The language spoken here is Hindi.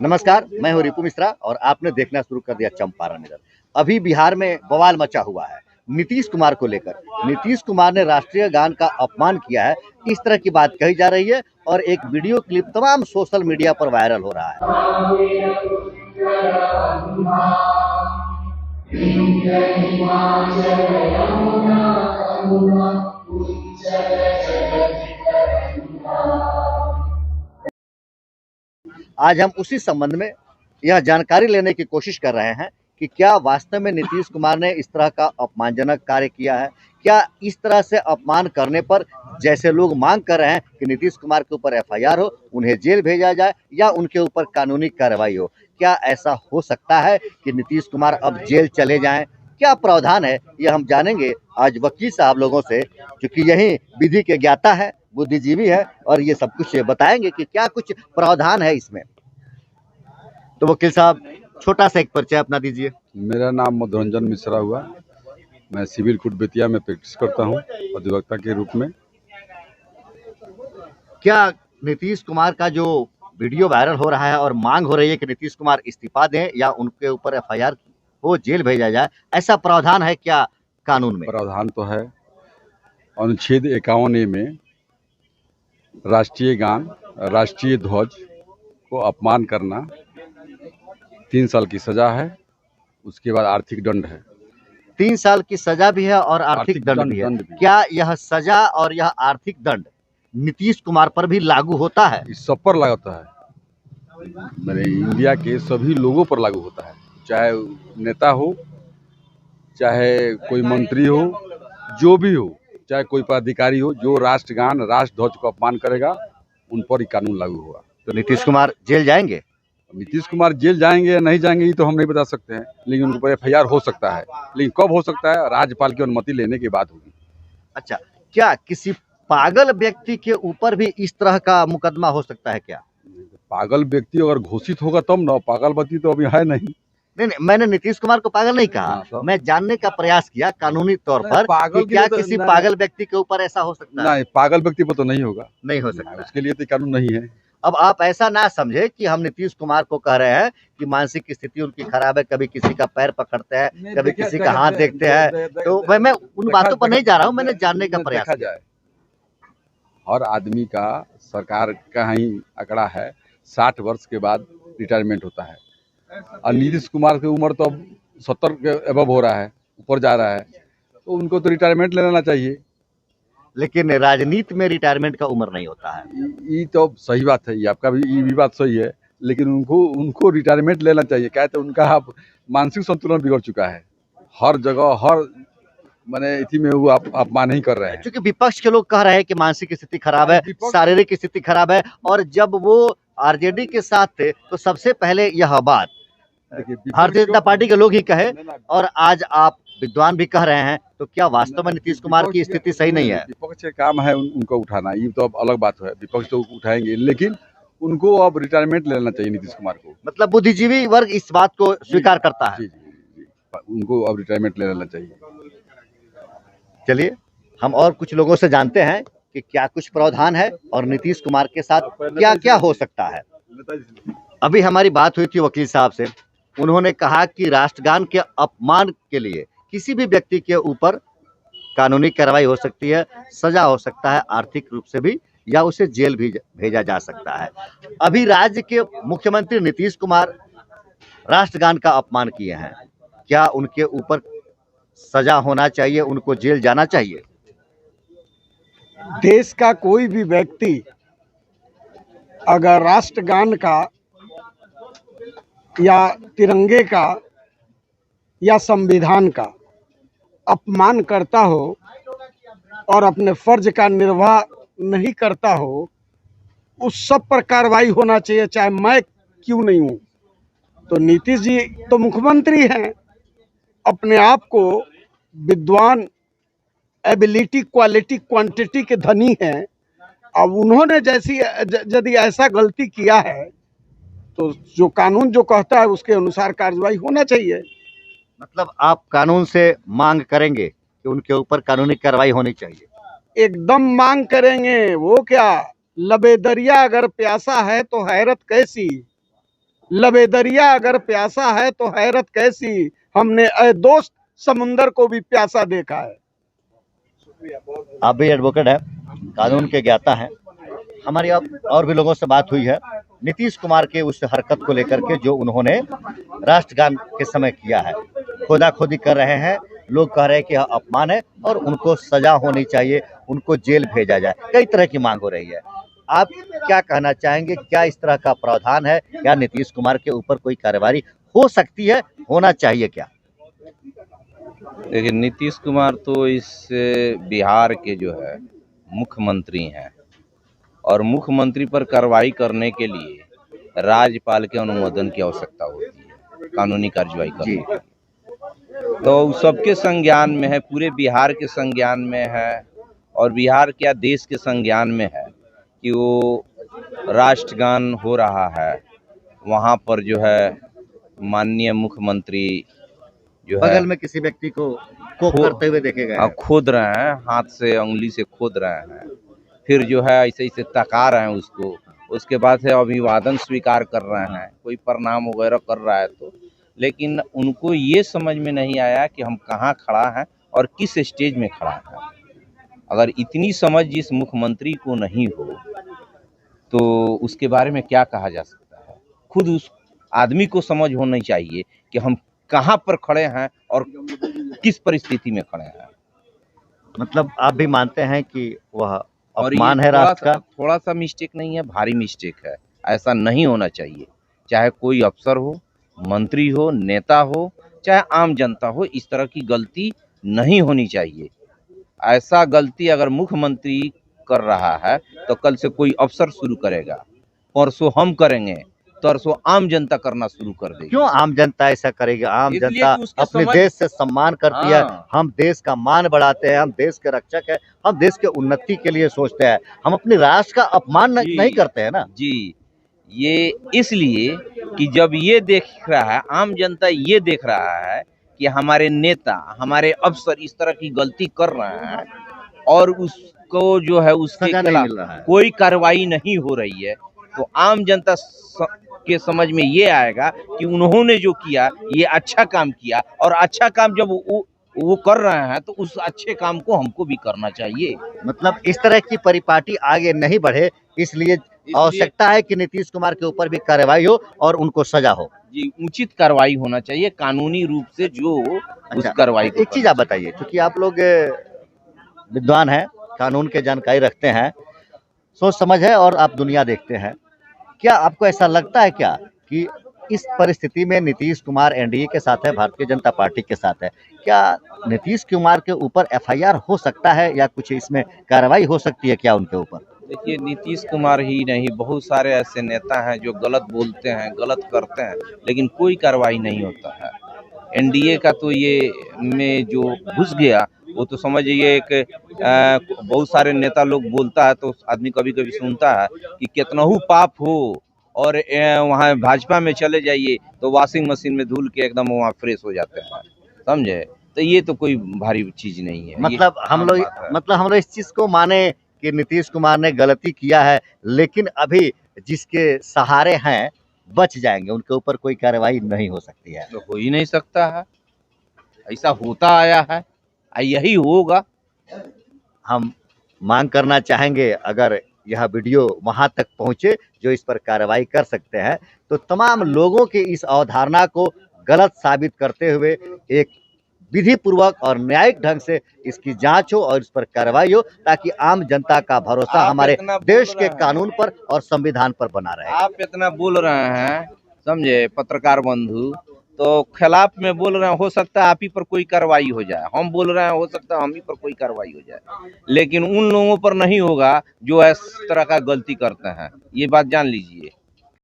नमस्कार, मैं हूं रिपु मिश्रा और आपने देखना शुरू कर दिया चंपारण नगर। अभी बिहार में बवाल मचा हुआ है नीतीश कुमार को लेकर। नीतीश कुमार ने राष्ट्रीय गान का अपमान किया है, इस तरह की बात कही जा रही है और एक वीडियो क्लिप तमाम सोशल मीडिया पर वायरल हो रहा है। आज हम उसी संबंध में यह जानकारी लेने की कोशिश कर रहे हैं कि क्या वास्तव में नीतीश कुमार ने इस तरह का अपमानजनक कार्य किया है। क्या इस तरह से अपमान करने पर जैसे लोग मांग कर रहे हैं कि नीतीश कुमार के ऊपर एफआईआर हो, उन्हें जेल भेजा जाए या उनके ऊपर कानूनी कार्रवाई हो, क्या ऐसा हो सकता है कि नीतीश कुमार अब जेल चले जाएं? क्या प्रावधान है, यह हम जानेंगे आज वकील साहब लोगों से, क्योंकि यही विधि के ज्ञाता है, बुद्धिजीवी है और ये सब कुछ बताएंगे कि क्या कुछ प्रावधान है इसमें। तो वकील साहब, छोटा सा एक परिचय अपना दीजिए। मेरा नाम मधुरंजन मिश्रा हुआ। मैं सिविल कोर्ट बेतिया में प्रैक्टिस करता हूं अधिवक्ता के रूप में। क्या नीतीश कुमार का जो वीडियो वायरल हो रहा है और मांग हो रही है कि नीतीश कुमार इस्तीफा दें या उनके ऊपर एफआईआर हो, जेल भेजा जाए, ऐसा प्रावधान है क्या कानून में? प्रावधान तो है। अनुच्छेद 51A में राष्ट्रीय गान, राष्ट्रीय ध्वज को अपमान करना 3 साल की सजा है। उसके बाद आर्थिक दंड है। 3 साल की सजा भी है और आर्थिक दंड भी है। क्या यह सजा और यह आर्थिक दंड नीतीश कुमार पर भी लागू होता है? इस सब पर लागू होता है। मेरे इंडिया के सभी लोगों पर लागू होता है, चाहे नेता हो, चाहे कोई मंत्री हो, जो भी हो, चाहे कोई पदाधिकारी हो, जो राष्ट्रगान, राष्ट्र ध्वज को अपमान करेगा उन पर ही कानून लागू होगा। तो नीतीश कुमार जेल जाएंगे? नीतीश कुमार जेल जाएंगे या नहीं जाएंगे ये तो हम नहीं बता सकते हैं, लेकिन उनके ऊपर एफआईआर हो सकता है। लेकिन कब हो सकता है, राज्यपाल की अनुमति लेने के बाद होगी। अच्छा, क्या किसी पागल व्यक्ति के ऊपर भी इस तरह का मुकदमा हो सकता है क्या? पागल व्यक्ति अगर घोषित होगा तब ना। पागल व्यक्ति तो अभी है नहीं। नहीं, मैंने नीतीश कुमार को पागल नहीं कहा। मैं जानने का प्रयास किया कानूनी तौर पर कि क्या किसी पागल व्यक्ति के ऊपर ऐसा हो सकता है? नहीं, पागल व्यक्ति पर तो नहीं होगा। नहीं हो सकता, उसके लिए तो कानून नहीं है। अब आप ऐसा ना समझे कि हम नीतीश कुमार को कह रहे हैं कि मानसिक स्थिति उनकी खराब है, कभी किसी का पैर पकड़ते हैं, कभी किसी का हाथ देखते हैं, तो मैं उन बातों पर नहीं जा रहा हूं। मैंने जानने का प्रयास किया। हर आदमी का, सरकार का ही आंकड़ा है, 60 वर्ष के बाद रिटायरमेंट होता है। और नीतीश कुमार की उम्र तो अब 70 के अबव हो रहा है, ऊपर जा रहा है, तो उनको तो रिटायरमेंट ले लेना चाहिए। लेकिन राजनीति में रिटायरमेंट का उम्र नहीं होता है। ये तो सही बात है, ये आपका भी, ये भी बात सही है, लेकिन उनको रिटायरमेंट लेना चाहिए। क्या तो उनका मानसिक संतुलन बिगड़ चुका है। हर जगह, हर मैंने इसी में वो अपमान नहीं कर रहे हैं। क्योंकि विपक्ष के लोग कह रहे हैं कि मानसिक स्थिति खराब है, शारीरिक स्थिति खराब है, और जब वो आरजेडी के साथ थे तो सबसे पहले यह बात भारतीय जनता पार्टी के लोग ही कहे, और आज आप विद्वान भी कह रहे हैं, तो क्या वास्तव में नीतीश कुमार की स्थिति सही नहीं है? विपक्ष का काम है उनको उठाना, ये तो अब अलग बात है। विपक्ष तो उठाएंगे, लेकिन उनको अब रिटायरमेंट लेना चाहिए नीतीश कुमार को। मतलब बुद्धिजीवी वर्ग इस बात को स्वीकार करता है। जी, उनको अब रिटायरमेंट ले लेना चाहिए। चलिए, हम और कुछ लोगों से जानते हैं कि क्या कुछ प्रावधान है और नीतीश कुमार के साथ क्या क्या हो सकता है। अभी हमारी बात हुई थी वकील साहब से, उन्होंने कहा कि राष्ट्रगान के अपमान के लिए किसी भी व्यक्ति के ऊपर कानूनी कार्रवाई हो सकती है, सजा हो सकता है, आर्थिक रूप से भी, या उसे जेल भी भेजा जा सकता है। अभी राज्य के मुख्यमंत्री नीतीश कुमार राष्ट्रगान का अपमान किए हैं, क्या उनके ऊपर सजा होना चाहिए, उनको जेल जाना चाहिए? देश का कोई भी व्यक्ति अगर राष्ट्रगान का या तिरंगे का या संविधान का अपमान करता हो और अपने फर्ज का निर्वाह नहीं करता हो, उस सब पर कार्रवाई होना चाहिए, चाहे मैं क्यों नहीं हूँ। तो नीतीश जी तो मुख्यमंत्री हैं, अपने आप को विद्वान, एबिलिटी, क्वालिटी, क्वांटिटी के धनी हैं। अब उन्होंने जैसी यदि ऐसा गलती किया है तो जो कानून जो कहता है उसके अनुसार कार्रवाई होना चाहिए। मतलब आप कानून से मांग करेंगे कि उनके ऊपर कानूनी कार्रवाई होनी चाहिए? एकदम मांग करेंगे। वो क्या, लबेदरिया अगर प्यासा है तो हैरत कैसी। लबेदरिया अगर प्यासा है तो हैरत कैसी, हमने ए दोस्त समुंदर को भी प्यासा देखा है। आप भी एडवोकेट हैं, कानून के ज्ञाता हैं। हमारी अब और भी लोगों से बात हुई है नीतीश कुमार के उस हरकत को लेकर के जो उन्होंने राष्ट्रगान के समय किया है। खोदाखोदी कर रहे हैं, लोग कह रहे हैं कि यह अपमान है और उनको सजा होनी चाहिए, उनको जेल भेजा जाए। कई तरह की मांग हो रही है। आप क्या कहना चाहेंगे, क्या इस तरह का प्रावधान है? क्या नीतीश कुमार के ऊपर कोई कार्रवाई हो सकती है, होना चाहिए क्या? देखिए, नीतीश कुमार तो इस बिहार के जो है मुख्यमंत्री हैं और मुख्यमंत्री पर कार्रवाई करने के लिए राज्यपाल के अनुमोदन की आवश्यकता होती है, कानूनी कार्रवाई करने के लिए। तो सबके संज्ञान में है, पूरे बिहार के संज्ञान में है और बिहार क्या देश के संज्ञान में है कि वो राष्ट्रगान हो रहा है। वहाँ पर जो है माननीय मुख्यमंत्री जो है बगल में किसी व्यक्ति को करते हुए देखे गए हैं। खोद रहे हैं, हाथ से उंगली से खोद रहे हैं, फिर जो है ऐसे ऐसे तका रहे हैं उसको, उसके बाद से अभिवादन स्वीकार कर रहे हैं, कोई प्रणाम वगैरह कर रहा है। तो लेकिन उनको ये समझ में नहीं आया कि हम कहाँ खड़ा हैं और किस स्टेज में खड़ा है। अगर इतनी समझ जिस मुख्यमंत्री को नहीं हो तो उसके बारे में क्या कहा जा सकता है। खुद उस आदमी को समझ होनी चाहिए कि हम कहाँ पर खड़े हैं और किस परिस्थिति में खड़े हैं। मतलब आप भी मानते हैं कि वह और अपमान है राष्ट्र का? थोड़ा सा मिस्टेक नहीं है, भारी मिस्टेक है। ऐसा नहीं होना चाहिए। चाहे कोई अफसर हो, मंत्री हो, नेता हो, चाहे आम जनता हो, इस तरह की गलती नहीं होनी चाहिए। ऐसा गलती अगर मुख्यमंत्री कर रहा है तो कल से कोई अफसर शुरू करेगा, परसों हम करेंगे, तरसों आम जनता करना शुरू कर देगी। क्यों आम जनता ऐसा करेगी? आम जनता अपने देश से सम्मान करती है। हम देश का मान बढ़ाते हैं, हम देश के रक्षक हैं, हम देश के उन्नति के लिए सोचते हैं, हम अपने राष्ट्र का अपमान नहीं करते हैं ना जी। ये इसलिए कि जब ये देख रहा है, आम जनता ये देख रहा है कि हमारे नेता, हमारे अफसर इस तरह की गलती कर रहे हैं और उसको जो है उसके खिलाफ कोई कार्रवाई नहीं हो रही है, तो आम जनता के समझ में ये आएगा कि उन्होंने जो किया ये अच्छा काम किया, और अच्छा काम जब वो कर रहे हैं तो उस अच्छे काम को हमको भी करना चाहिए। मतलब इस तरह की परिपाटी आगे नहीं बढ़े, इसलिए आवश्यकता है कि नीतीश कुमार के ऊपर भी कार्रवाई हो और उनको सजा हो। जी, उचित कार्रवाई होना चाहिए, कानूनी रूप से जो उस कार्रवाई। एक चीज आप बताइए, क्योंकि आप लोग विद्वान हैं, कानून के जानकारी रखते हैं, सोच समझ है और आप दुनिया देखते हैं, क्या आपको ऐसा लगता है क्या कि इस परिस्थिति में नीतीश कुमार एनडीए के साथ है, भारतीय जनता पार्टी के साथ है, क्या नीतीश कुमार के ऊपर एफआईआर हो सकता है या कुछ इसमें कार्रवाई हो सकती है क्या उनके ऊपर? देखिए, नीतीश कुमार ही नहीं, बहुत सारे ऐसे नेता हैं जो गलत बोलते हैं, गलत करते हैं, लेकिन कोई कार्रवाई नहीं होता है। एनडीए का तो ये में जो घुस गया वो तो समझिए एक बहुत सारे नेता लोग बोलता है तो आदमी कभी कभी सुनता है कि कितनहू पाप हो और वहाँ भाजपा में चले जाइए तो वॉशिंग मशीन में धुल के एकदम वहाँ फ्रेश हो जाते हैं, समझे। तो ये तो कोई भारी चीज नहीं है। मतलब हम लोग इस चीज को माने कि नीतीश कुमार ने गलती किया है, लेकिन अभी जिसके सहारे हैं बच जाएंगे, उनके ऊपर कोई कार्रवाई नहीं हो सकती है। तो हो ही नहीं सकता है, ऐसा होता आया है, यही होगा। हम मांग करना चाहेंगे अगर यह वीडियो वहां तक पहुंचे जो इस पर कार्रवाई कर सकते हैं, तो तमाम लोगों की इस अवधारणा को गलत साबित करते हुए एक विधि पूर्वक और न्यायिक ढंग से इसकी जांच हो और इस पर कार्रवाई हो, ताकि आम जनता का भरोसा हमारे देश के कानून पर और संविधान पर बना रहे। आप इतना बोल रहे हैं, समझे पत्रकार बंधु, तो खिलाफ में बोल रहे हैं, हो सकता है आप ही पर कोई कार्रवाई हो जाए। हम बोल रहे हैं हो सकता है हम ही पर कोई कार्रवाई हो जाए, लेकिन उन लोगों पर नहीं होगा जो इस तरह का गलती करते हैं, ये बात जान लीजिए।